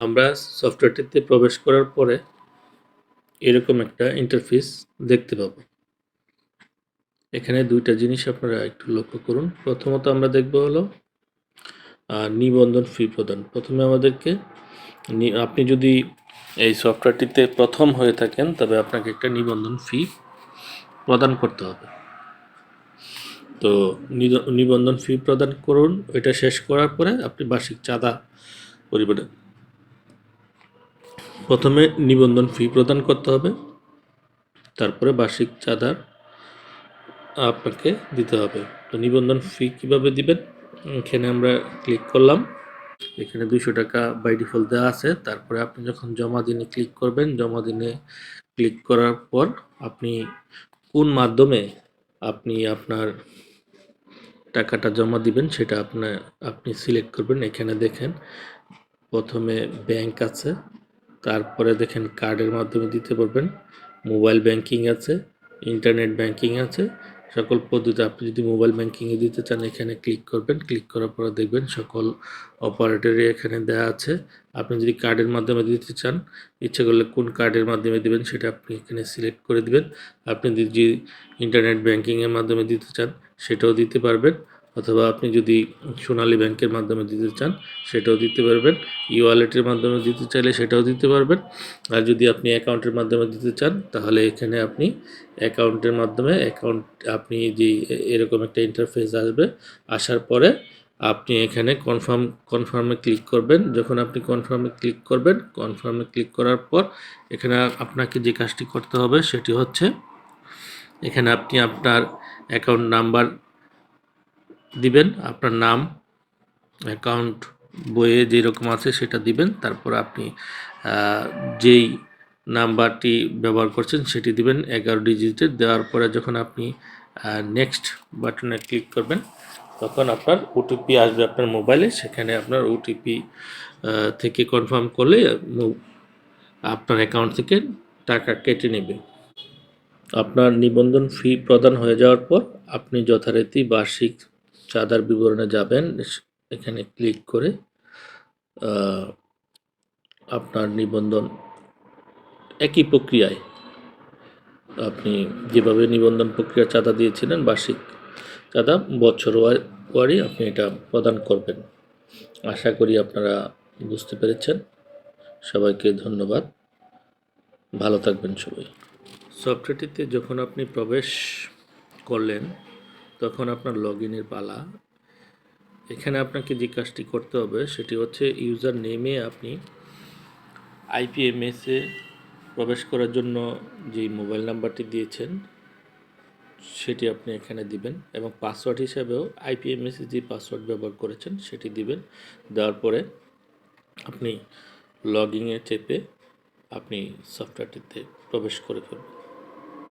আমরা সফটওয়্যারটিতে প্রবেশ করার পরে এরকম একটা ইন্টারফেস দেখতে পাবো। এখানে ২ টা জিনিস আপনারা একটু লক্ষ্য করুন। প্রথমত আমরা দেখব হলো নিবন্ধন ফি প্রদান। প্রথমে আমাদেরকে আপনি যদি এই সফটওয়্যারটিতে প্রথম হয়ে থাকেন তবে আপনাকে একটা নিবন্ধন ফি প্রদান করতে হবে। তো নিবন্ধন ফি প্রদান করুন। ওইটা শেষ করার পরে আপনি বার্ষিক চাঁদা পরিমাণে প্রথমে নিবন্ধন ফি প্রদান করতে হবে, তারপরে বার্ষিক চাঁদা আপনাকে দিতে হবে। তো নিবন্ধন ফি কিভাবে দিবেন? এখানে আমরা ক্লিক করলাম। এখানে ২০০ টাকা বাই ডিফল্ট দেওয়া আছে। তারপরে আপনি যখন জমা দিনে ক্লিক করবেন, জমা দিনে ক্লিক করার পর আপনি কোন মাধ্যমে আপনি আপনার টাকাটা জমা দিবেন সেটা আপনি সিলেক্ট করবেন। এখানে দেখেন প্রথমে ব্যাংক আছে, তারপরে দেখেন কার্ডের মাধ্যমে দিতে পারবেন, মোবাইল ব্যাংকিং আছে, ইন্টারনেট ব্যাংকিং আছে। সকল পদ্ধতি আপনি যদি মোবাইল ব্যাংকিংয়ে দিতে চান এখানে ক্লিক করবেন। ক্লিক করার পরে দেখবেন সকল অপারেটরই এখানে দেওয়া আছে। আপনি যদি কার্ডের মাধ্যমে দিতে চান, ইচ্ছে করলে কোন কার্ডের মাধ্যমে দিবেন সেটা আপনি এখানে সিলেক্ট করে দিবেন। আপনি যদি ইন্টারনেট ব্যাংকিংয়ের মাধ্যমে দিতে চান সেটাও দিতে পারবেন, অথবা আপনি যদি সোনালী ব্যাংকের মাধ্যমে দিতে চান সেটাও দিতে পারবেন। ওয়ালেটের মাধ্যমে দিতে চাইলে সেটাও দিতে পারবেন। আর যদি আপনি অ্যাকাউন্টের মাধ্যমে দিতে চান তাহলে এখানে আপনি অ্যাকাউন্টের মাধ্যমে আপনি যে এরকম একটা ইন্টারফেস আসবে, আসার পরে আপনি এখানে কনফার্মে ক্লিক করবেন। যখন আপনি কনফার্মে ক্লিক করার পর এখানে আপনাকে যে কাজটি করতে হবে সেটি হচ্ছে এখানে আপনি আপনার অ্যাকাউন্ট নাম্বার দিবেন, আপনার নাম, অ্যাকাউন্ট বইয়ে যেরকম আছে সেটা দিবেন। তারপর আপনি যেই নাম্বারটি ব্যবহার করছেন সেটি দিবেন 11 ডিজিটের। দেওয়ার পরে যখন আপনি নেক্সট বাটনে ক্লিক করবেন তখন আপনার ওটিপি আসবে আপনার মোবাইলে। সেখানে আপনার ওটিপি থেকে কনফার্ম করলে আপনার অ্যাকাউন্ট থেকে টাকা কেটে নেবে। আপনার নিবন্ধন ফি প্রদান হয়ে যাওয়ার পর আপনি যথারীতি বার্ষিক চাঁদার বিবরণে যাবেন। এখানে ক্লিক করে আপনার নিবন্ধন একই প্রক্রিয়ায় আপনি যেভাবে নিবন্ধন প্রক্রিয়া চাঁদা দিয়েছিলেন বার্ষিক চাঁদা বছরওয়ারি আপনি এটা প্রদান করবেন। আশা করি আপনারা বুঝতে পেরেছেন। সবাইকে ধন্যবাদ। ভালো থাকবেন সবাই। সফটওয়্যারটিতে যখন আপনি প্রবেশ করলেন তখন আপনার লগ ইনের পালা। এখানে আপনাকে যে কাজটি করতে হবে সেটি হচ্ছে ইউজার নেমে আপনি আইপিএমএসে প্রবেশ করার জন্য যেই মোবাইল নাম্বারটি দিয়েছেন সেটি আপনি এখানে দিবেন, এবং পাসওয়ার্ড হিসাবেও আইপিএমএসে যে পাসওয়ার্ড ব্যবহার করেছেন সেটি দিবেন। দেওয়ার পরে আপনি লগ ইনে চেপে আপনি সফটওয়্যারটিতে প্রবেশ করে ফেলবেন।